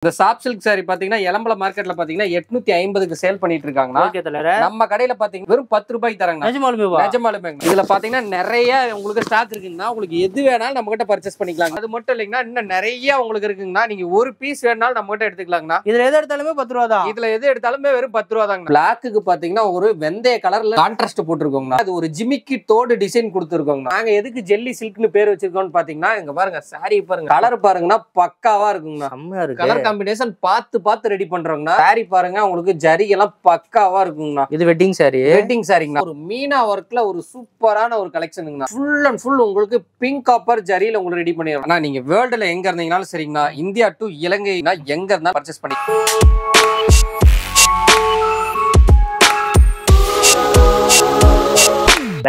இந்த சாப் silk sorry பாத்தீங்கன்னா எலம்பல மார்க்கெட்ல பாத்தீங்கன்னா 850க்கு சேல் பண்ணிட்டு இருக்காங்க. ஓகே தலரே. நம்ம கடையில பாத்தீங்கன்னா வெறும் 10 ரூபாய்க்கு தராங்க. நிஜமாலுமே இதுல பாத்தீங்கன்னா நிறைய உங்களுக்கு ஸ்டாக் இருக்குங்கன்னா உங்களுக்கு எது வேணாலும் நம்ம கிட்ட பர்ச்சேஸ் பண்ணிக்கலாம். அது மட்டும் இல்லைங்கன்னா இன்னும் நிறைய உங்களுக்கு இருக்குங்கன்னா நீங்க ஒரு பீஸ் வேணாலும் நம்ம கிட்ட எடுத்துக்கலாங்கண்ணா. இதுல எது எடுத்தாலுமே 10 ரூபா தான். இதுல எது எடுத்தாலுமே வெறும் 10 ரூபா தாங்க. பிளாக்குக்கு பாத்தீங்கன்னா ஒரு வெந்தய கலர்ல கான்ட்ராஸ்ட் போட்டுருக்கோங்க. அது ஒரு ஜிமிக்கி தோடு டிசைன் கொடுத்துருக்கோங்க. நாங்க எதுக்கு ஜெல்லி சில்க்னு பேர் வச்சிருக்கோம்னு பாத்தீங்கன்னா இங்க பாருங்க சாரி பாருங்க கலர் பாருங்கன்னா பக்காவா இருக்குங்க. செம்மையா இருக்கு. கலர் காம்பினேஷன் பார்த்து ரெடி பண்றோம்னா சாரி பாருங்க உங்களுக்கு ஜரி எல்லாம் பக்காவா இருக்குங்கண்ணா. இது வெட்டிங் சாரி. வெட்டிங் சாரிங்கண்ணா. ஒரு மீனா ஒர்க்ல ஒரு சூப்பரான ஒரு கலெக்ஷனுங்கண்ணா. ஃபுல் அண்ட் ஃபுல் உங்களுக்கு பிங்க் காப்பர் ஜரியில உங்களுக்கு ரெடி பண்ணிடுவோம். ஆனா நீங்க வேர்ல்டுல எங்க இருந்தீங்கனாலும் சரிங்கண்ணா, இந்தியா டு இலங்கைனா எங்க இருந்தா பர்ச்சேஸ் பண்ணி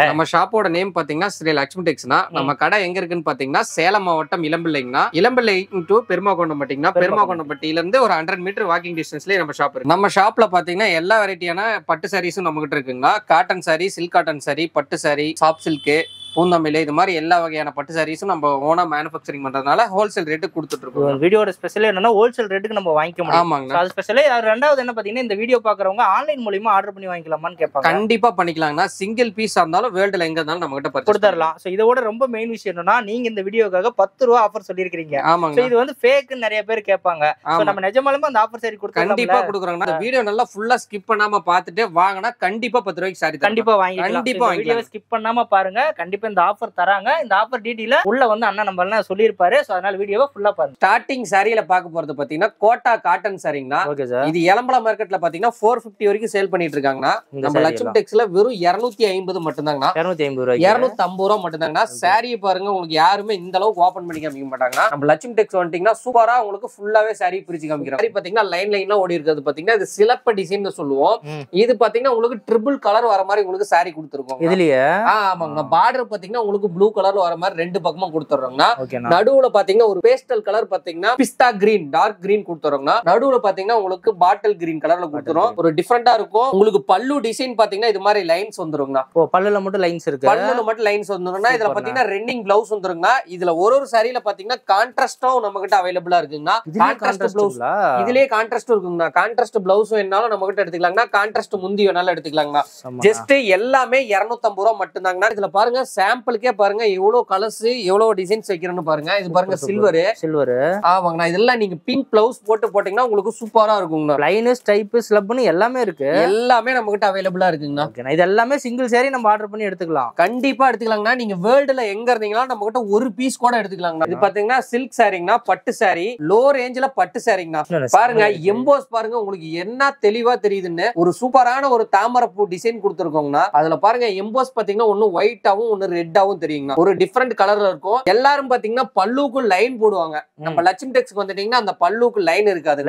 நம்ம ஷாப்போட நேம் பாத்தீங்கன்னா ஸ்ரீ லட்சுமி டெக்ஸ்னா. நம்ம கடை எங்க இருக்குன்னு பாத்தீங்கன்னா சேலம் மாவட்டம் இளம்பிள்ளைங்கண்ணா. இளம்பிள்ளை டு பெருமாகொண்டம்பட்டிங்கண்ணா. பெருமாகொண்டம்பட்டியில இருந்து ஒரு 100 மீட்டர் வாக்கிங் டிஸ்டன்ஸ்லயே நம்ம ஷாப் இருக்கு. நம்ம ஷாப்ல பாத்தீங்கன்னா எல்லா வெரைட்டியான பட்டு சாரீஸும் நம்ம கிட்ட இருக்குங்கண்ணா. Cotton sorry, silk cotton sorry, பட்டு சாரி, சாப் சில்க், பூந்தமிழ், இது மாதிரி எல்லா வகையான பட்டு சாரீஸும் நம்ம ஓனா மேனுஃபேக்சரிங் பண்றதுனால ஹோல்சேல் ரேட்டுக்கு கொடுத்துட்டு இருக்கோம். வீடியோட ஸ்பெஷல் என்னன்னா ஹோல்சேல் ரேட்டுக்கு நம்ம வாங்கிக்க முடியும். ஆமாங்க. அது ஸ்பெஷலே. ரெண்டாவது என்ன பாத்தீங்கன்னா இந்த வீடியோ பாக்குறவங்க ஆன்லைன் மூலமா ஆர்டர் பண்ணி வாங்கிக்கலாமான்னு கேட்பாங்க. கண்டிப்பா பண்ணிக்கலாம்னா சிங்கிள் பீஸா இருந்தாலும் வேர்ல்டுல எங்க இருந்தாலும் நம்ம கிட்ட கொடுத்துடலாம். சோ இதோட ரொம்ப மெயின் விஷயம் என்னன்னா நீங்க இந்த வீடியோக்காக 10 ரூபா ஆஃபர் சொல்லிருக்கீங்க. ஆமாங்க. இது வந்து ஃபேக்னு நிறைய பேர் கேட்பாங்க. நம்ம நிஜமாலுமே அந்த ஆஃபர் சாரி கொடுத்து கண்டிப்பா கொடுக்குறாங்க. இந்த வீடியோ நல்லா ஃபுல்லா ஸ்கிப் பண்ணாம பார்த்துட்டு வாங்கினா கண்டிப்பா 10 ரூபாய்க்கு சாரி கண்டிப்பா வாங்கிக்கலாம். கண்டிப்பா வீடியோவை ஸ்கிப் பண்ணாம பாருங்க. கண்டிப்பா இந்த ஆஃபர் தராங்க. இந்த ஆஃபர் டீடைல உள்ள வந்து அண்ணா நம்பர்ல சொல்லிருப்பாரு. சோ அதனால வீடியோவை ஃபுல்லா பாருங்க. ஸ்டார்டிங் சாரியில பார்க்க போறது பாத்தீங்கன்னா கோட்டா காட்டன் சாரிங்கண்ணா. Okay sir. இது எலம்பல மார்க்கெட்ல பாத்தீங்கன்னா 450 வரைக்கும் சேல் பண்ணிட்டு இருக்காங்கண்ணா. நம்ம லட்சுமி டெக்ஸ்ல வெறும் 250 மட்டும் தாங்கண்ணா. 250 ரூபாய் 250 ரூபா மட்டும் தாங்கண்ணா. சாரியை பாருங்க உங்களுக்கு யாருமே இந்த அளவுக்கு ஓபன் பண்ணி காமிக்க மாட்டாங்கண்ணா. நம்ம லட்சுமி டெக்ஸ் வந்துட்டீங்கன்னா சூப்பரா உங்களுக்கு ஃபுல்லாவே சாரி பிரிச்சு காமிக்கிறோம். சாரி பாத்தீங்கன்னா லைன்ல ஓடி இருக்கிறது பாத்தீங்கன்னா இது சிலப்ப டிசைன் சொல்லுவோம். இது பாத்தீங்கன்னா உங்களுக்கு ட்ரிபிள் கலர் வர மாதிரி உங்களுக்கு சாரி கொடுத்துருக்கோம். இதுலயே ஆமாங்க. பார்டர் பாத்தீங்கன்னா உங்களுக்கு ப்ளூ கலர்ல வர மாதிரி ரெண்டு பக்கமா கொடுத்துறோம்னா. நடுவுல பாத்தீங்கன்னா ஒரு பேஸ்டல் கலர் பாத்தீங்கன்னா பிஸ்தா கிரீன் டார்க் கிரீன் கொடுத்துறோம்னா. நடுவுல பாத்தீங்கன்னா உங்களுக்கு பாட்டில் கிரீன் கலர்ல கொடுத்துறோம். ஒரு டிஃபரெண்டா இருக்கும். உங்களுக்கு பல்லு டிசைன் பாத்தீங்கன்னா இது மாதிரி லைன்ஸ் வந்துருங்கண்ணா. ஓ பல்லுல மட்டும் லைன்ஸ் இருக்கு. பல்லுல மட்டும் லைன்ஸ் வந்துருங்கண்ணா. இதுல பாத்தீங்கன்னா ரன்னிங் பிளவுஸ் வந்துருங்கண்ணா. இதுல ஒரு சாரியில பாத்தீங்கன்னா கான்ட்ராஸ்டும் நம்ம கிட்ட அவைலபிளா இருக்குங்கண்ணா. கான்ட்ராஸ்ட் பிளவுஸ் இதுலயே கான்ட்ராஸ்ட் இருக்குங்கண்ணா. கான்ட்ராஸ்ட் பிளவுஸ் வேணாலும் நம்ம கிட்ட எடுத்துக்கலாங்கண்ணா. கான்ட்ராஸ்ட் முந்தி வேணாலும் எடுத்துக்கலாங்கண்ணா. ஜஸ்ட் எல்லாமே 250 ரூபா மட்டும் தாங்கண்ணா. இதுல பாருங்க சாம்பிளுக்கே பாருங்க எவ்வளவு கலர்ஸ் எவ்வளவு டிசைன்ஸ் வைக்கிறேன்னு பாருங்க. இது பாருங்க சில்வர். ஆமாங்கண்ணா. இதெல்லாம் நீங்க பிங்க் பிளவுஸ் போட்டீங்கன்னா உங்களுக்கு சூப்பரா இருக்குங்கண்ணா. லைன் ஸ்டைப் ஸ்லப்னு எல்லாமே இருக்கு. எல்லாமே நம்ம கிட்ட அவைலபிளா இருக்குங்கண்ணா. இது எல்லாமே சிங்கிள் சாரி நம்ம ஆர்டர் பண்ணி எடுத்துக்கலாம். கண்டிப்பா எடுத்துக்கலாங்கண்ணா. நீங்க வேர்ல்டுல எங்க இருந்தீங்களா நம்ம கிட்ட ஒரு பீஸ் கூட எடுத்துக்கலாங்கண்ணா. இது பாத்தீங்கன்னா சில்க் சாரிங்கண்ணா. பட்டு சாரி லோ ரேஞ்ச்ல பட்டு சாரிங்கண்ணா. பாருங்க எம்போஸ் பாருங்க உங்களுக்கு என்ன தெளிவா தெரியுதுன்னு. ஒரு சூப்பரான ஒரு தாமரைப்பூ டிசைன் கொடுத்துருக்கோங்கண்ணா. அதுல பாருங்க எம்போஸ் பாத்தீங்கன்னா ஒன்னு ஒயிட்டாவும் ஒன்னு ரெட்டாவும் தெரியுங்கண்ணா. ஒரு டிஃபரெண்ட் கலர்ல இருக்கும். எல்லாரும் பாத்தீங்கன்னா பல்லுக்கு லைன் போடுவாங்க. நம்ம லட்சுமி டெக்ஸ்க்கு வந்துட்டீங்கன்னா அந்த பல்லுக்கு லைன் இருக்காது.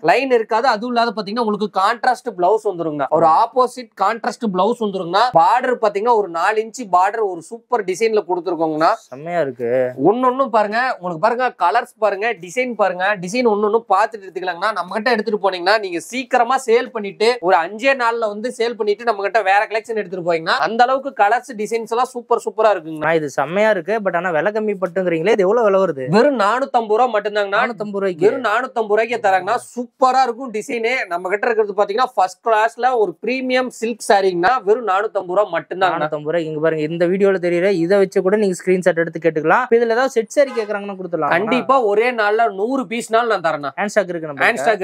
லைன் இருக்காது. அதுவும் இல்லாத பாத்தீங்கன்னா உங்களுக்கு கான்ட்ராஸ்ட் பிளவுஸ் வந்துருங்க. ஒரு ஆப்போசிட் கான்ட்ராஸ்ட் பிளவுஸ் வந்துருங்க. பார்டர் பாத்தீங்கன்னா ஒரு 4 இன்ச் பார்டர் ஒரு சூப்பர் டிசைன்ல கொடுத்துருக்கோங்கண்ணா. செம்மையா இருக்கு. ஒன்னொன்னு பாருங்க உங்களுக்கு பாருங்க கலர்ஸ் பாருங்க டிசைன் பாருங்க. டிசைன் ஒன்னொன்னு பார்த்துட்டு எடுத்துக்கலாங்கண்ணா. நம்ம கிட்ட எடுத்துட்டு போனீங்கன்னா நீங்க சீக்கிரமா சேல் பண்ணிட்டு ஒரு 5 நாள்ல வந்து சேல் பண்ணிட்டு நம்ம கிட்ட வேற கலெக்ஷன் எடுத்துட்டு போயிங்கன்னா அந்த அளவுக்கு கலர்ஸ் டிசைன்ஸ் எல்லாம் சூப்பரா இருக்குங்க. இது செம்மையா இருக்கு. பட் ஆனா விலை கம்மி பட்டுங்கிறீங்களே. இது எவ்வளவு விலை வருது? வெறும் 450 ரூபா மட்டும் தாங்க. 450 ரூபாய்க்கு வெறும் 450 ரூபாய்க்கு தராங்கன்னா சூப்பரா இருக்கும். டிசைனே நம்ம கிட்ட இருக்கிறது பாத்தீங்கன்னா ஃபர்ஸ்ட் கிளாஸ்ல ஒரு பிரீமியம் சில்க் சாரிங்கன்னா வெறும் 450 ரூபா மட்டும் தான். 450 ரூபாய். இங்க பாருங்க இந்த வீடியோல தெரியற இதை வச்சு கூட நீங்க ஸ்கிரீன்ஷாட் எடுத்து கேட்டுக்கலாம். இதுல ஏதாவது செட் சாரி கேக்குறாங்கன்னா கொடுத்துடலாம். கண்டிப்பா ஒரே நாள்ல 100 பீஸ்னால நான் தரேன். ஹேண்ட் ஸ்டாக்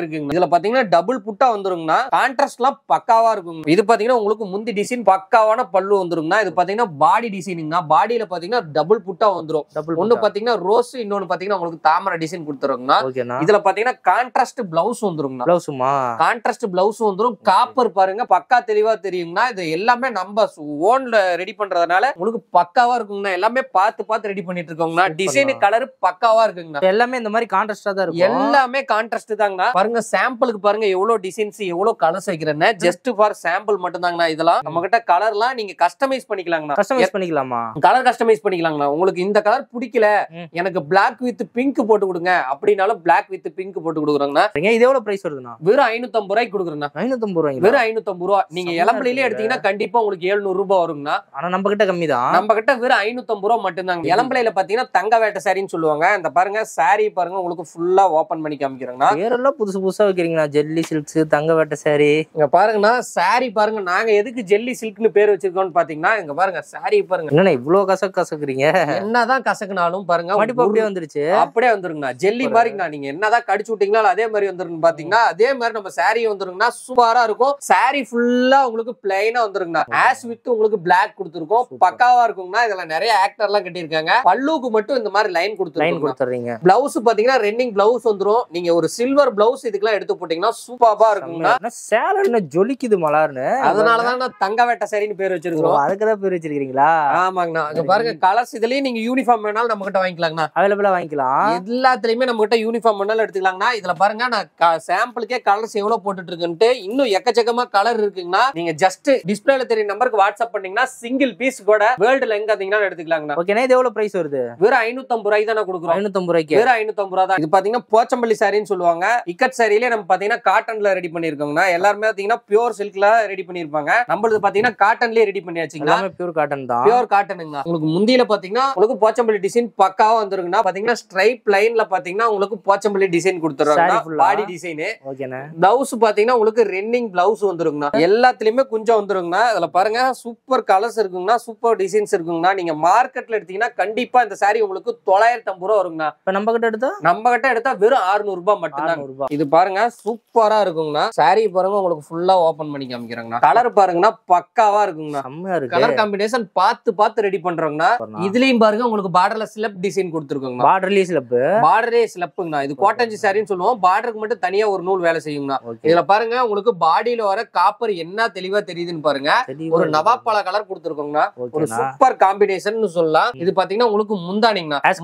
இருக்குங்க. இதுல பாத்தீங்கன்னா டபுள் புட்டா வந்துருங்கண்ணா. கான்ட்ராஸ்ட் எல்லாம் பக்காவா இருக்குங்க. இது பாத்தீங்கன்னா உங்களுக்கு முந்தி டிசைன் பக்காவான பல்லு வந்துருங்கண்ணா. இது பாத்தீங்கன்னா பாடி டிசைனிங்கண்ணா. பாடியில பாத்தீங்கன்னா டபுள் புட்டா வந்துரும். ஒன்னு பாத்தீங்கன்னா ரோஸ், இன்னொன்னு பாத்தீங்கன்னா உங்களுக்கு தாமரை டிசைன் கொடுத்துருங்கண்ணா. இதுல பாத்தீங்கன்னா கான்ட்ராஸ்ட் பிளவுஸ் வந்துருங்கண்ணா. கான்ட்ராஸ்ட் பிளவுஸ் வந்துரும். காப்பர் பாருங்க பக்கா தெளிவா தெரியுங்கண்ணா. இது எல்லாமே நம்ம ஓன்ல ரெடி பண்றதுனால உங்களுக்கு பக்காவா இருக்குங்கண்ணா. எல்லாமே பார்த்து ரெடி பண்ணிட்டு இருக்கோங்கண்ணா. டிசைன் கலர் பக்காவா இருக்குங்கண்ணா. எல்லாமே இந்த மாதிரி கான்ட்ராஸ்டா தான் இருக்கும். எல்லாமே கான்ட்ராஸ்ட் தாங்கண்ணா. பாருங்க சாம்பிளுக்கு பாருங்க எவ்வளவு டிசைன்ஸ் எவ்வளவு கலர்ஸ் வைக்கிறேன்னு. ஜஸ்ட் ஃபார் சாம்பிள் மட்டும் தாங்கண்ணா. இதெல்லாம் நம்ம கிட்ட கலர்லாம் நீங்க கஸ்டமைஸ் பண்ணிக்கலாங்கண்ணா. கஸ்டமைஸ் பண்ணிக்கலாமா? கலர் கஸ்டமைஸ் பண்ணிக்கலாங்கண்ணா. உங்களுக்கு இந்த கலர் பிடிக்கல, எனக்கு பிளாக் வித் பிங்க் போட்டு கொடுங்க அப்படின்னாலும் பிளாக் வித் பிங்க் போட்டு கொடுக்குறாங்கண்ணா. இது எவ்வளவு பிரைஸ் வருதுண்ணா? வெறும் 550 ரூபாய்க்கு கொடுக்குறேண்ணா. 550 ரூபாய். வெறும் 550 ரூபா. நீங்க இளம்பிள்ளையிலே எடுத்தீங்கன்னா கண்டிப்பா உங்களுக்கு 700 ரூபாய் வருங்கண்ணா. ஆனா நம்ம கிட்ட கம்மி தான். நம்ம கிட்ட வெறும் 550 ரூபாய் மட்டும்தாங்க. இளம்பிள்ளையில பாத்தீங்கன்னா தங்க வேட்டை சாரின்னு சொல்லுவாங்க. இந்த பாருங்க சாரி பாருங்க, உங்களுக்கு ஃபுல்லா ஓபன் பண்ணி காமிக்கிறேங்கண்ணா. பேரெல்லாம் புதுசு புதுசா வைக்கிறீங்கண்ணா. ஜெல்லி சில்க்ஸ், தங்க வேட்டை சாரி. இங்க பாருங்கண்ணா சாரி பாருங்க. நாங்க எதுக்கு ஜெல்லி சில்க்னு பேர் வச்சிருக்கோம்னு பாத்தீங்கன்னா இங்க பாருங்க சாரி பாருங்க. என்னண்ணா இவ்வளவு கசக்குறீங்க? என்னதான் கசக்குனாலும் பாருங்க மடிப்பு அப்படியே வந்துருச்சு. அப்படியே வந்துருங்கண்ணா. ஜெல்லி மாதிரிங்கண்ணா. நீங்க என்னதான் கடிச்சு விட்டீங்களா அதே மாதிரி வந்துருன்னு பாத்தீங்கன்னா அதே மாதிரி நம்ம சாரி வந்துருங்கண்ணா. சூப்பரா இருக்கும். சாரி ஃபுல்லா உங்களுக்கு பிளைனா வந்துருங்கண்ணா. ஆஸ் வித் உங்களுக்கு பிளாக் கொடுத்துருக்கோம். பக்காவா இருக்குங்கண்ணா. இதுல நிறைய ஆக்டர் எல்லாம் கட்டியிருக்காங்க. பல்லுக்கு மட்டும் இந்த மாதிரி லைன் கொடுத்துருங்க. பிளவுஸ் பாத்தீங்கன்னா ரன்னிங் பிளவுஸ் வந்துரும். நீங்க ஒரு சில்வர் பிளவுஸ் இதுக்கெல்லாம் எடுத்து போட்டீங்கன்னா சூப்பரா இருக்குங்கண்ணா. சேலை ஜொலிக்குது மலர்னு. அதனாலதான் நான் தங்க வேட்டை சாரின்னு பேர் வச்சிருக்கோம். அதுக்குதான் பேர் வச்சிருக்கீங்களா? ஆமாங்கண்ணா. அங்க பாருங்க கலர்ஸ். இதுலயும் நீங்க யூனிஃபார்ம் வேணாலும் நம்ம கிட்ட வாங்கிக்கலாங்கண்ணா. அவைலபிளா வாங்கிக்கலாம். எல்லாத்துலயுமே நம்ம கிட்ட யூனிஃபார்ம் வேணாலும் எடுத்துக்கலாங்கண்ணா. இதுல பாருங்க நான் சாம்பிளுக்கே கலர்ஸ் எவ்வளவு போட்டுட்டு இருக்குன்ட்டு இன்னும் எக்கச்சக்கமா கலர் இருக்குங்கண்ணா. நீங்க ஜஸ்ட் டிஸ்பிளேல தெரிய நம்பருக்கு வாட்ஸ்அப் பண்ணீங்கன்னா சிங்கிள் பீஸ் கூட வேர்ல்டுல எங்க அதீங்கன்னா எடுத்துக்கலாங்கண்ணா. ஓகேனா இது எவ்வளவு பிரைஸ் வருது? வெறும் 550 ரூபாய் தான் கொடுக்குறோம். 550 ரூபாய்க்கு. வெறும் 550 ரூபாய் தான். இது பாத்தீங்கன்னா போச்சம்பள்ளி சாரின்னு சொல்லுவாங்க. இக்கட் சாரியிலே நம்ம பாத்தீங்கன்னா காட்டன்ல ரெடி பண்ணிருக்கோங்கண்ணா. எல்லாருமே பாத்தீங்கன்னா பியூர் சில்க்ல ரெடி பண்ணிருப்பாங்க. நம்மளுக்கு பாத்தீங்கன்னா காட்டன்லயே ரெடி பண்ணியாச்சுங்களா. எல்லாமே பியூர் காட்டன் தான். பியூர் காட்டனுங்க. உங்களுக்கு முந்தியில பாத்தீங்கன்னா உங்களுக்கு போச்சம்பள்ளி டிசைன் பக்காவா வந்துருங்கண்ணா. பாத்தீங்கன்னா ஸ்ட்ரைப் லைன்ல பாத்தீங்கன்னா உங்களுக்கு போச்சம்பள்ளி டிசைன் கொடுத்துறாங்க. பாடி டிசைன். ஓகேண்ணா. பிளவுஸ் பாத்தீங்கன்னா உங்களுக்கு ரன்னிங் பிளவுஸ் வந்துருங்கண்ணா. எல்லாத்துலயுமே கொஞ்சம் வந்துருங்கண்ணா. இதுல பாருங்க சூப்பர் கலர்ஸ் இருக்குங்கண்ணா. சூப்பர் டிசைன்ஸ் இருக்குங்கண்ணா. நீங்க மார்க்கெட்ல எடுத்தீங்கன்னா கண்டிப்பா இந்த சாரி உங்களுக்கு 950 ரூபாய் வருங்கண்ணா. இப்ப நம்ம கிட்ட எடுத்தா வெறும் 600 ரூபாய் மட்டும்தான். இது பாருங்க சூப்பரா இருக்குங்கண்ணா. சாரி பாருங்க உங்களுக்கு ஃபுல்லா ஓபன் பண்ணி காமிக்கிறேங்கண்ணா. கலர் பாருங்கண்ணா பக்காவா இருக்குங்கண்ணா. கலர் காம்பினேஷன் பார்த்து ரெடி பண்றோங்கண்ணா. இதுலயும் பாருங்க உங்களுக்கு பார்டர்ல ஸ்லப் டிசைன் கொடுத்துருக்கோங்க. பார்டரே ஸ்லப்புங்கண்ணா. இது கோட்டஞ்சி சாரின்னு சொல்லுவோம். பார்டருக்கு மட்டும் தனியா ஒரு நூல் வேலை செய்யுங்கண்ணா. இதுல பாருங்க உங்களுக்கு பாடியில வர காப்பர் என்ன தெளிவா தெரியுதுன்னு பாருங்க. ஒரு நவாப்பழ கலர் கொடுத்துருக்கோங்கண்ணா. ஒரு சூப்பர் காம்பினேஷன் சொல்லலாம். இது பாத்தீங்கன்னா உங்களுக்கு முந்தானிங்கண்ணா. ஆஷ்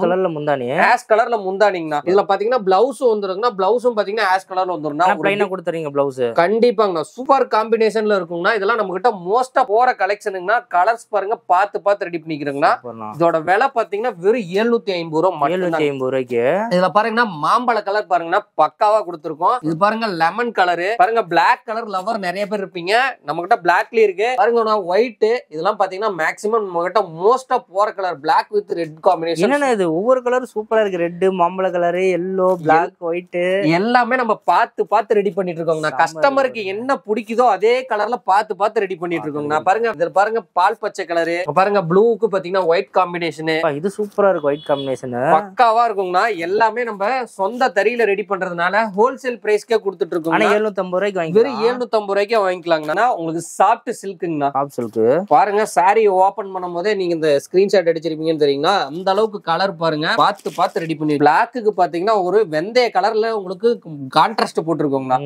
கலர்ல முந்தானிங்கண்ணா. இதுல பாத்தீங்கன்னா பிளவுஸ் வந்துருங்கண்ணா. பிளவுஸும் பாத்தீங்கன்னா ஆஷ் கலர்ல வந்துருங்கண்ணா. ப்ளைனா கொடுத்துறீங்க பிளவுஸ். கண்டிப்பாங்கண்ணா. சூப்பர் காம்பினேஷன்ல இருக்குங்கண்ணா. இதெல்லாம் நம்ம கிட்ட மோஸ்டா போற கலெக்ஷனுங்கண்ணா. கலர்ஸ் பாருங்க பார்த்து ரெடி பண்ணிக்கிறோங்கண்ணா. இதோட விலை பாத்தீங்கன்னா வெறும் 750 ரூபாய். 750 ரூபாய்க்கு. இதுல பாருங்கன்னா மாம்பழ கலர் பாருங்கன்னா பக்காவா கொடுத்துருக்கோம். இது பாருங்க லெமன் கலரு. பாருங்க பிளாக் கலர் லவர் நிறைய பேர் இருப்பீங்க. நம்ம கிட்ட பிளாக்லயே இருக்கு. பாருங்க ஒயிட். இதெல்லாம் பாத்தீங்கன்னா மேக்ஸிமம் நம்ம கிட்ட மோஸ்டா போற colour black with red combination. என்னன்னா இது ஒவ்வொரு கலரும் சூப்பரா இருக்கு. ரெட், மாம்பழ கலர், எல்லோ, பிளாக், ஒயிட் எல்லாமே நம்ம பார்த்து ரெடி பண்ணிட்டு இருக்கோங்க. கஸ்டமருக்கு என்ன பிடிக்குதோ அதே கலர்ல பார்த்து ரெடி பண்ணிட்டு இருக்கோங்க. பாருங்க இதுல பாருங்க பால் பச்சை கலரு. பாருங்க ப்ளூக்கு பாத்தீங்கன்னா ஒயிட் காம்பினேஷன். இது சூப்பரா இருக்கு. ஒயிட் காம்பினேஷன் பக்காவா இருக்குங்கண்ணா. எல்லாமே நம்ம சொந்த தறியில ரெடி பண்றதுனால ஹோல்சேல் பிரைஸ்க்கே கொடுத்துட்டு இருக்கோம். 750 ரூபாய்க்கு வாங்கி வெறும் 750 ரூபாய்க்கு வாங்கிக்கலாங்கண்ணா. உங்களுக்கு சாஃப்ட் சில்க்குங்கண்ணா. சாஃப்ட் சில்க் பாருங்க சாரி ஓபன் பண்ணும் போதே நீங்க இந்த ஸ்கிரீன்ஷாட் அடிச்சிருப்பீங்கன்னு தெரியுங்களா. அந்த அளவுக்கு கலர் பாருங்க பார்த்து ரெடி பண்ணி. பிளாக்கு பாத்தீங்கன்னா ஒரு வெந்தய கலர்ல உங்களுக்கு கான்ட்ராஸ்ட் போட்டுருக்கோங்கண்ணா.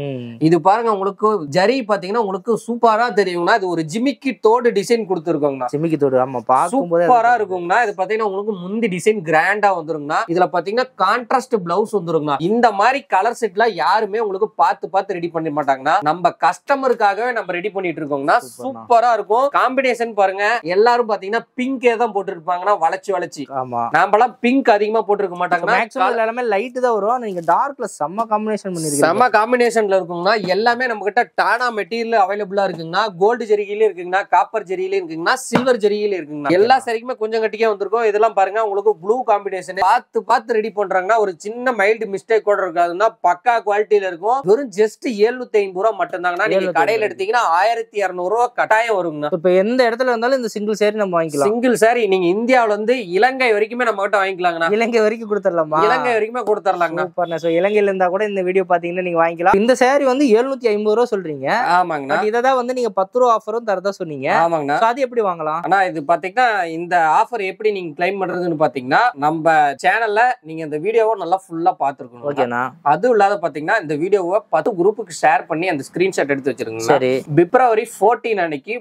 இது பாருங்க உங்களுக்கு ஜரி பாத்தீங்கன்னா உங்களுக்கு சூப்பரா தெரியுங்கண்ணா. இது ஒரு ஜிமிக்கி தோடு டிசைன் கொடுத்துருக்கோங்கண்ணா. ஜிமிக்கி தோடு ஆமா பாக்கும்போது சூப்பரா இருக்குங்கண்ணா. இது பாத்தீங்கன்னா உங்களுக்கு முந்தி டிசைன் கிராண்டா வந்துருங்கண்ணா. இதுல பாத்தீங்கன்னா கான்ட்ராஸ்ட் பிளவுஸ் வந்துருங்கண்ணா. இந்த மாதிரி கலர் செட்ல யாருமே உங்களுக்கு பார்த்து ரெடி பண்ண மாட்டாங்கண்ணா. நம்ம கஸ்டமருக்காகவே நம்ம ரெடி பண்ணிட்டு இருக்கோங்கண்ணா. சூப்பரா இருக்கும். காம்பினேஷன் பாருங்க எல்லாரும் பாத்தீங்கன்னா பிங்கே தான் போட்டு இருப்பாங்கன்னா வளைச்சு. ஆமா நாமெல்லாம் பிங்க் அதிகமா போட்டுருக்க மாட்டாங்கன்னா. மேக்ஸிமம் எல்லாமே லைட் தான் வரும். நீங்க டார்க்ல செம்ம காம்பினேஷன் பண்ணிருக்கீங்க. செம்ம காம்பினேஷன்ல இருக்குங்கண்ணா. எல்லாமே நம்ம கிட்ட டானா மெட்டீரியல் அவைலபிளா இருக்குங்கண்ணா. கோல்டு ஜெரியில இருக்குங்கண்ணா. காப்பர் ஜெரியில இருக்குங்கண்ணா. சில்வர் ஜெரியில இருக்குங்கண்ணா. எல்லா சரிக்குமே கொஞ்சம் கட்டிக்கே வந்திருக்கும். இதெல்லாம் பாருங்க உங்களுக்கு ப்ளூ காம்பினேஷன் பார்த்து ரெடி பண்றாங்கன்னா ஒரு சின்ன மைல்டு மிஸ்டேக் கூட இருக்காதுன்னா பக்கா குவாலிட்டியில இருக்கும். வெறும் ஜஸ்ட் 750 ரூபாய் மட்டும் தாங்கண்ணா. நீங்க கடையில எடுத்தீங்கன்னா 1200 ரூபாய் கட்டாயம் வருங்கண்ணா. இப்ப எந்த இடத்துல இருந்தாலும் இந்த சிங்கிள் சாரி நம்ம வாங்கிக்கலாம். சிங்கிள் சாரி நீங்க இந்தியாவில இருந்து இலங்கை வரைக்குமே நம்ம கிட்ட வாங்கிக்கலாங்கண்ணா. இலங்கை வரைக்கும் கொடுத்துடலாமா? இலங்கை வரைக்குமே கொடுத்துடலாங்கண்ணா. சூப்பர்ண்ணா. சோ இலங்கையில இருந்தா கூட இந்த வீடியோ பாத்தீங்கன்னா நீங்க வாங்கிக்கலாம். இந்த சாரி வந்து 750 ரூபாய் சொல்றீங்க. ஆமாங்கண்ணா. இததான் வந்து நீங்க 10 ரூபாய் ஆஃபரும் தரதா சொன்னீங்க. ஆமாங்கண்ணா. அது எப்படி வாங்கலாம்? ஆனா இது பாத்தீங்கன்னா இந்த ஆஃபர் எப்படி நீங்க கிளைம் பண்றதுன்னு பாத்தீங்கன்னா நம்ம சேனல்ல நீங்க இந்த வீடியோவை நல்லா ஃபுல்லா பாத்துருக்கணும். ஓகேண்ணா. அது இல்லாத பாத்தீங்கன்னா இந்த வீடியோவை 10 குரூப்புக்கு ஷேர் பண்ணி அந்த ஸ்கிரீன்ஷாட் எடுத்து வச்சிருங்க. சரி. பிப்ரவரி 14 அன்னைக்கு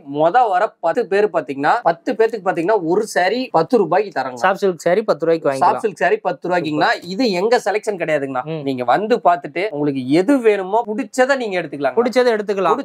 வர 10 பேர் பாத்தீங்கன்னா 10 பேருக்கு பாத்தீங்கன்னா ஒரு சாரி 10 ரூபாய்க்கு தராங்க. சாஃப்ட் சில்க் சாரி 10 ரூபாய்க்கு வாங்கிக்கலாம். Soft silk sorry 10 ரூபாய்க்குங்கண்ணா. இது எங்க செலக்ஷன் கிடையாதுங்கண்ணா. நீங்க வந்து பாத்துட்டு உங்களுக்கு எது வேணுமோ பிடிச்சதை நீங்க எடுத்துக்கலாம். பிடிச்சதை எடுத்துக்கலாம்.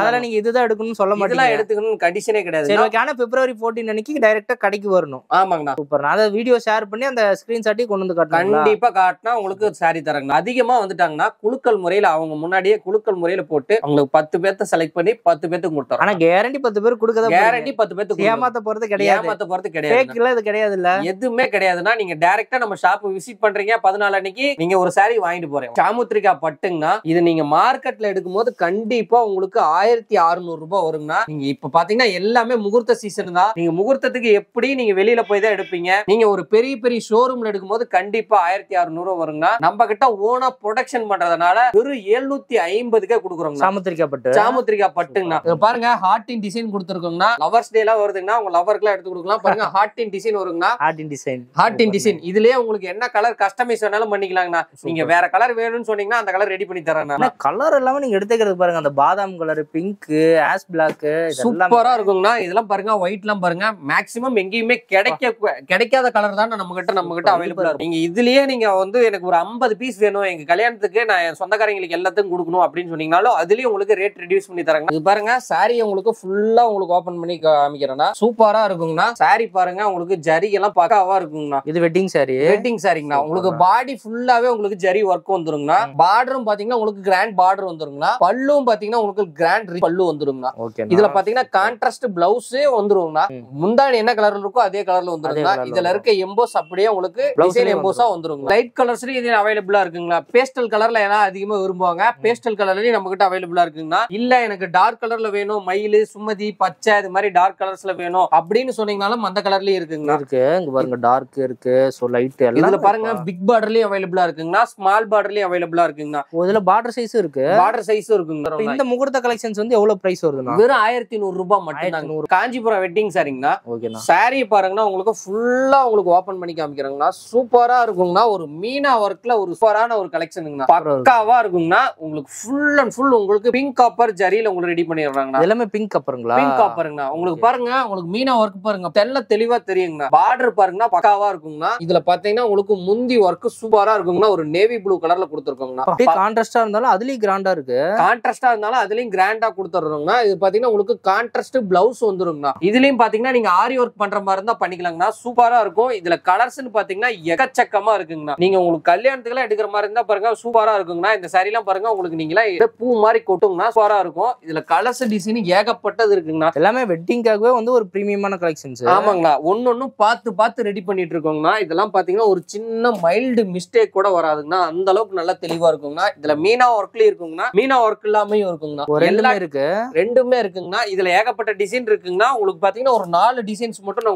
அதெல்லாம் நீங்க இதுதான் எடுக்கணும்னு சொல்ல மாட்டீங்க. இதெல்லாம் எடுத்துக்கணும்னு கண்டிஷனே கிடையாது. சரி ஓகே. ஆனா பிப்ரவரி February 14 அன்னைக்கு டைரக்டா கடைக்கு வரணும். ஆமாங்கண்ணா. சூப்பர். அத வீடியோ ஷேர் பண்ணி அந்த ஸ்கிரீன்ஷாட்டையும் கொண்டு வந்து காட்டணும். கண்டிப்பா காட்டினா உங்களுக்கு சாரி தரங்க. அதிகமா வந்துட்டாங்கன்னா குழுக்கள் முறையில அவங்க முன்னாடியே குழுக்கள் முறையில போட்டு உங்களுக்கு 10 பேர்த்த செலக்ட் பண்ணி 10 பேருக்கு கொடுத்துறோம். ஆனா கேரண்டி 10 பேர் கொடுக்கதா? கேரண்டி 10 பேருக்கு. ஏமாத்த போறது கிடையாது. ஏமாத்த போறது கிடையாது. ஃபேக் இல்ல, இது கிடையாது இல்ல. எதுவுமே கிடையாதுன்னா நீங்க டைரக்டா நம்ம ஷாப் விசிட் பண்றீங்க 14 அன்னைக்கு நீங்க ஒரு சாரி வாங்கிட்டு போறீங்க. சாமுத்திரிகா பட்டுங்கன்னா இது நீங்க மார்க்கெட்ல எடுக்கும்போது கண்டிப்பா உங்களுக்கு 1600 ரூபாய் வருங்கண்ணா. நீங்க இப்ப பாத்தீங்கன்னா எல்லாமே முகூர்த்த சீசன் தான். நீங்க முகூர்த்தத்துக்கு எப்படி நீங்க வெளியில போய் தான் எடுப்பீங்க. நீங்க ஒரு பெரிய பெரிய ஷோரூம்ல எடுக்கும்போது கண்டிப்பா 1600 வருங்கண்ணா. நம்ம கிட்ட ஓனா ப்ரொடக்ஷன் பண்றதுனால வெறும் 750க்கே கொடுக்குறோம். சாமுத்திரிகா பட்டு. சாமுத்திரிகா பட்டுங்கண்ணா. பாருங்க ஹார்டின் டிசைன் கொடுத்துருக்கோங்கண்ணா. லவர்ஸ் டே எல்லாம் வருதுங்கன்னா உங்க லவருக்கு எல்லாம் எடுத்து கொடுக்கலாம். பாருங்க ஹார்டின் டிசைன் வருங்கண்ணா. ஹார்டின் டிசைன். ஹார்டின் டிசைன் இதுலயே உங்களுக்கு என்ன கலர் கஸ்டமைஸ் வேணாலும் பண்ணிக்கலாங்கண்ணா. நீங்க வேற கலர் வேணும்னு சொன்னீங்கன்னா அந்த கலர் ரெடி பண்ணி தரேன். கலர் எல்லாமே நீங்க எடுத்துக்கிறது பாருங்க. அந்த பாதாம் கலர், பிங்க், ஆஷ் பிளாக் சூப்பரா இருக்குங்கண்ணா. இதெல்லாம் பாருங்க ஒயிட் எல்லாம் பாருங்க. மேக்ஸிமம் எங்கேயுமே கிடைக்காத கலர் தான் நம்ம கிட்ட அவைலபிளா இருக்கும். நீங்க இதுலயே நீங்க வந்து எனக்கு ஒரு 50 பீஸ் வேணும் எங்க கல்யாணத்துக்கு நான் என் சொந்தக்காரங்களுக்கு எல்லாத்துக்கும் கொடுக்கணும் அப்படின்னு சொன்னீங்கனாலும் அதுலயும் உங்களுக்கு ரேட் ரெடியூஸ் பண்ணி தராங்க. இது பாருங்க சாரி உங்களுக்கு ஃபுல்லா உங்களுக்கு ஓபன் பண்ணி காமிக்கிறேன்னா சூப்பரா இருக்குங்கண்ணா. சாரி பாருங்க உங்களுக்கு ஜரி எல்லாம் பக்காவா இருக்குங்கண்ணா. இது வெட்டிங் சாரி. வெட்டிங் சாரிங்கண்ணா. உங்களுக்கு பாடி ஃபுல்லாவே உங்களுக்கு ஜரி ஒர்க் வந்துருங்கண்ணா. பார்டரும் பாத்தீங்கன்னா உங்களுக்கு கிராண்ட் பார்டர் வந்துருங்கண்ணா. பல்லும் பாத்தீங்கன்னா உங்களுக்கு கிராண்ட் பல்லு வந்துருங்கண்ணா. இதுல பாத்தீங்கன்னா கான்ட்ராஸ்ட் பிளவுஸ் வந்துருங்கண்ணா. முந்தானி என்ன கலர்ல இருக்கோ அதே கலர்ல வந்துருங்கண்ணா. இதுல இருக்க எம்போஸ் அப்படியே உங்களுக்கு டிசைன் எம்போஸா வந்துருங்க. லைட் கலர்ஸ்லயும் இது அவைலபிளா இருக்குங்களா. பேஸ்டல் கலர்ல ஏன்னா அதிகமா விரும்புவாங்க. பேஸ்டல் கலர்லயும் நம்ம கிட்ட அவைலபிளா இருக்குங்கண்ணா. இல்ல எனக்கு டார்க் கலர்ல வேணும், மயிலு, சுமதி, பச்சை இது மாதிரி டார்க் கலர்ஸ்ல வேணும் அப்படின்னு சொன்னீங்கனாலும் அந்த கலர்லயும் இருக்குங்க. இருக்கு இங்க பாருங்க. டார்க் இருக்கு, சோ லைட் எல்லாம். இதுல பாருங்க பிக் பார்டர்லயும் அவைலபிளா இருக்குங்கண்ணா. ஸ்மால் பார்டர்லயும் அவைலபிளா இருக்குங்கண்ணா. இதுல பார்டர் சைஸ் இருக்கு. பார்டர் சைஸும் இருக்குங்க. இந்த முகூர்த்த கலெக்ஷன்ஸ் வந்து எவ்வளவு பிரைஸ் வருதுன்னா வெறும் 1100 ரூபாய் மட்டும். காஞ்சிபுரம் வெட்டிங் சாரிங்கண்ணா. ஓகேண்ணா. சாரி பாருங்கன்னா உங்களுக்கு ஃபுல்லா உங்களுக்கு ஓபன் பண்ணி காமிக்கிறாங்கண்ணா. சூப்பரா இருக்குங்கண்ணா. ஒரு மீனா ஒர்க்ல ஒரு சூப்பரான ஒரு கலெக்ஷனுங்கண்ணா. பக்காவா இருக்குங்கண்ணா. உங்களுக்கு ஃபுல் அண்ட் ஃபுல் உங்களுக்கு பிங்க் காப்பர் ஜரியில உங்களுக்கு ரெடி பண்ணிடுறாங்கண்ணா. எல்லாமே பிங்க் காப்பருங்களா? பிங்க் காப்பருங்கண்ணா. உங்களுக்கு பாருங்க உங்களுக்கு மீனா ஒர்க் பாருங்க தெளிவா தெரியுங்கண்ணா. பார்டர் பாருங்கண்ணா பக்காவா இருக்குங்கண்ணா. இதுல பாத்தீங்கன்னா உங்களுக்கு முந்தி ஒர்க் சூப்பரா இருக்குங்கண்ணா. ஒரு நேவி ப்ளூ கலர்ல கொடுத்துருக்கோங்கண்ணா. கான்ட்ராஸ்டா இருந்தாலும் அதுலயும் கிராண்டா இருக்கு. கான்ட்ராஸ்டா இருந்தாலும் அதுலயும் கிராண்டா கொடுத்துறோங்கண்ணா. இது பாத்தீங்கன்னா உங்களுக்கு கான்ட்ராஸ்ட் பிளவுஸ் வந்துருங்கண்ணா. இதுலயும் பாத்தீங்கன்னா நீங்க ஆரி ஒர்க் பண்ற மாதிரி இருந்தா பண்ணிக்கலாங்கண்ணா. சூப்பரா இருக்கும். இதுல கலர்ஸ்னு பாத்தீங்கன்னா எக்கச்சக்கமா இருக்குங்கண்ணா. நீங்க உங்களுக்கு கல்யாணத்துக்கு எல்லாம் எடுக்கிற மாதிரி இருந்தா பாருங்க சூப்பரா இருக்குங்கண்ணா. இந்த சாரி எல்லாம் பாருங்க உங்களுக்கு நீங்களா பூ மாதிரி கொட்டுங்கண்ணா. சூப்பரா இருக்கும். இதுல கலர்ஸ் டிசைன் ஏகப்பட்டது இருக்குங்கண்ணா. எல்லாமே வெட்டிங்காகவே வந்து ஒரு பிரீமியமான கலெக்ஷன்ஸ். ஆமாங்கண்ணா. ஒன்னொன்னும் பார்த்து ரெடி பண்ணிட்டு இருக்கோங்கண்ணா. இதெல்லாம் பாத்தீங்கன்னா ஒரு சின்ன மைல்டு மிஸ்டேக் கூட வராதுங்கண்ணா. அந்த அளவுக்கு நல்லா தெளிவா இருக்குங்கண்ணா. இதுல மீனா ஒர்க்லயும் இருக்குங்கண்ணா. மீனா ஒர்க் இல்லாமையும் இருக்குங்கண்ணா. ரெண்டுமே இருக்குங்கண்ணா. இதுல ஏகப்பட்ட டிசைன் இருக்குங்கண்ணா. உங்களுக்கு பாத்தீங்கன்னா ஒரு 4 டிசைன்ஸ் மட்டும் நான்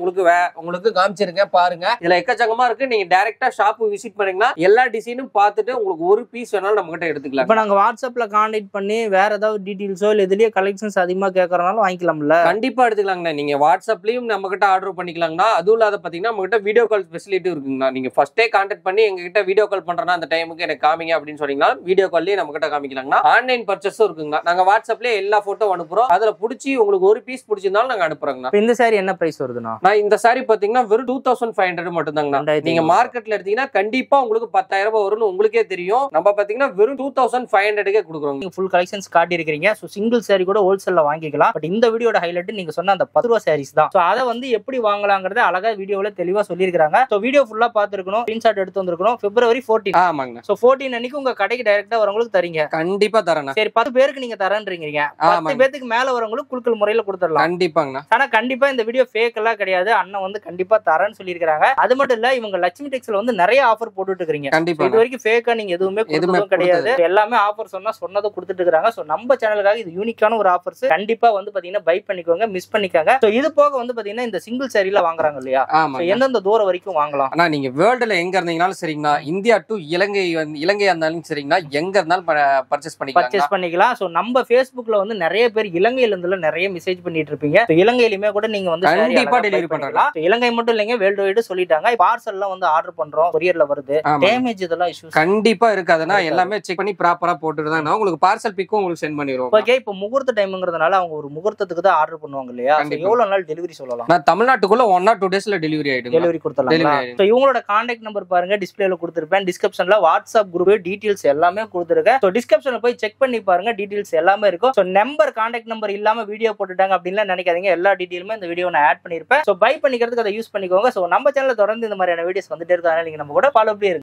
உங்களுக்கு காமிச்சிருக்கேன் பாருங்க. இதுல எக்கச்சக்கமா இருக்கு. நீங்க டைரக்டா ஷாப் விசிட் பண்ணீங்கன்னா எல்லா டிசைனும் பார்த்துட்டு உங்களுக்கு ஒரு பீஸ் வேணாலும் நம்ம கிட்ட எடுத்துக்கலாம். இப்ப நாங்க வாட்ஸ்அப்ல கான்டாக்ட் பண்ணி வேற ஏதாவது டீடைல்ஸோ இல்ல இதுலயே கலெக்ஷன்ஸ் அதிகமா கேக்குறனால வாங்கிக்கலாம்ல? கண்டிப்பா எடுத்துக்கலாங்கண்ணா. நீங்க வாட்ஸ்அப்லயும் நம்ம கிட்ட ஆர்டர் பண்ணிக்கலாங்கண்ணா. அதுவும் இல்லாத பாத்தீங்கன்னா நம்ம கிட்ட வீடியோ கால் ஃபெசிலிட்டி இருக்குங்கண்ணா. நீங்க ஃபர்ஸ்டே கான்டாக்ட் பண்ணி எங்க கிட்ட வீடியோ கால் பண்றேன்னா அந்த டைமுக்கு எனக்கு காமிங்க அப்படின்னு சொன்னீங்கன்னா வீடியோ கால்லயே நம்ம கிட்ட காமிக்கலாங்கண்ணா. ஆன்லைன் பர்ச்சேஸும் இருக்குங்கண்ணா. நாங்க வாட்ஸ்அப்லயே எல்லா போட்டோ அனுப்புறோம். அதுல புடிச்சு உங்களுக்கு ஒரு பீஸ் பிடிச்சிருந்தாலும் நாங்க அனுப்புறோங்கண்ணா. இந்த சாரி என்ன பிரைஸ் வருதுண்ணா? நான் இந்த சாரி பாத்தீங்கன்னா வெறும் 2500 மட்டும் தாங்கண்ணா. நீங்க மார்க்கெட்ல எடுத்தீங்கன்னா கண்டிப்பா உங்களுக்கு 10,000 ரூபாய் வரும்னு உங்களுக்கே தெரியும். நம்ம பாத்தீங்கன்னா வெறும் 2500 கொடுக்குறோம். நீங்க ஃபுல் கலெக்ஷன்ஸ் காட்டி இருக்கீங்க. சோ சிங்கிள் சாரி கூட ஹோல்சேல்ல வாங்கிக்கலாம். பட் இந்த வீடியோட ஹைலைட் நீங்க சொன்ன அந்த 10 ரூபாய் சாரீஸ் தான். சோ அத வந்து எப்படி வாங்கலாம்ங்கறத அழகா வீடியோல தெளிவா சொல்லிருக்காங்க. சோ வீடியோ ஃபுல்லா பாத்துருக்கணும். ஸ்கிரீன்ஷாட் எடுத்து வந்திருக்கணும். February 14. ஆமாங்க. சோ 14 அன்னைக்கு உங்க கடைக்கு டைரக்டா வரவங்களுக்கு தரீங்க? கண்டிப்பா தரேன். சரி 10 பேருக்கு நீங்க தரேன்றீங்க. 10 பேருக்கு மேல வரவங்களுக்கு குலுக்கல் முறையில கொடுத்துடலாம். கண்டிப்பாங்கண்ணா. ஆனா கண்டிப்பா இந்த வீடியோ ஃபேக் எல்லாம் கிடையாது. அண்ணன் வந்து கண்டிப்பா தரேன்னு சொல்லிருக்காங்க. அது மட்டும் இல்ல இவங்க லட்சுமி டெக்ஸ்ல வந்து நிறைய ஆஃபர் போட்டுட்டு இருக்கீங்க. இது வரைக்கும் ஃபேக்கா நீங்க எதுவுமே கிடையாது. எல்லாமே ஆஃபர் சொன்னதை கொடுத்துட்டு இருக்காங்க. சோ நம்ம சேனலுக்காக இது யூனிக்கான ஒரு ஆஃபர்ஸ். கண்டிப்பா வந்து பாத்தீங்கன்னா பை பண்ணிக்கோங்க, மிஸ் பண்ணிக்காங்க. சோ இது போக வந்து பாத்தீங்கன்னா இந்த சிங்கிள் சாரில வாங்குறாங்க இல்லையா? எந்தெந்த தூரம் வரைக்கும் வாங்கலாம்? ஆனா நீங்க வேர்ல்டுல எங்க இருந்தீங்கனாலும் சரிங்கண்ணா. இந்தியா டு இலங்கையா இருந்தாலும் சரிங்கண்ணா. எங்க இருந்தாலும் பர்ச்சேஸ் பண்ணிக்கலாம். சோ நம்ம Facebookல வந்து நிறைய பேர் இலங்கையில இருந்து நிறைய மெசேஜ் பண்ணிட்டு இருப்பீங்க. இலங்கையிலுமே கூட நீங்க வந்து கண்டிப்பா டெலிவரி பண்றீங்களா? இலங்கை மட்டும் இல்லைங்க, வேர்ல்டு வைடு சொல்லிட்டாங்க. பார்சல் எல்லாம் வந்து ஆர்டர் பண்றோம், கொரியர்ல வருது. டேமேஜ் இதெல்லாம் இஷ்யூஸ் கண்டிப்பா இருக்காதுன்னா எல்லாமே செக் பண்ணி ப்ராப்பரா போட்டுட்டு தான் உங்களுக்கு பார்சல் பிக்கும் உங்களுக்கு சென்ட் பண்ணிடுவோம். ஓகே. இப்போ முகூர்த்த டைம்ங்கிறதுனால அவங்க ஒரு முகூர்த்தத்துக்கு தான் ஆர்டர் பண்ணுவாங்க இல்லையா? எவ்வளவு நாள் டெலிவரி சொல்லலாம்? நான் தமிழ்நாட்டுக்குள்ள 1 or 2 டேஸ்ல டெலிவரி ஆயிடும். டெலிவரி கொடுத்துடலாம். சோ இவங்களோட கான்டாக்ட் நம்பர் பாருங்க, டிஸ்ப்ளேல கொடுத்திருப்பேன். டிஸ்கிரிப்ஷன்ல வாட்ஸ்அப் குரூப் டீடைல்ஸ் எல்லாமே கொடுத்திருக்கேன். சோ டிஸ்கிரிப்ஷன்ல போய் செக் பண்ணி பாருங்க, டீடைல்ஸ் எல்லாமே இருக்கும். சோ நம்பர் கான்டாக்ட் நம்பர் இல்லாம வீடியோ போட்டுட்டாங்க அப்படின்லாம் நினைக்காதீங்க. எல்லா டீடைல் டீடைலுமே இந்த வீடியோ நான் ஆட் பண்ணிருப்பேன். சோ பை பண்ணிக்கிறதுக்கு அதை யூஸ் பண்ணிக்கோங்க. சோ நம்ம சேனல்ல தொடர்ந்து இந்த மாதிரியான வீடியோஸ் வந்துட்டே இருக்கு. அதனால நீங்க நம்ம கூட ஃபாலோ பண்ணி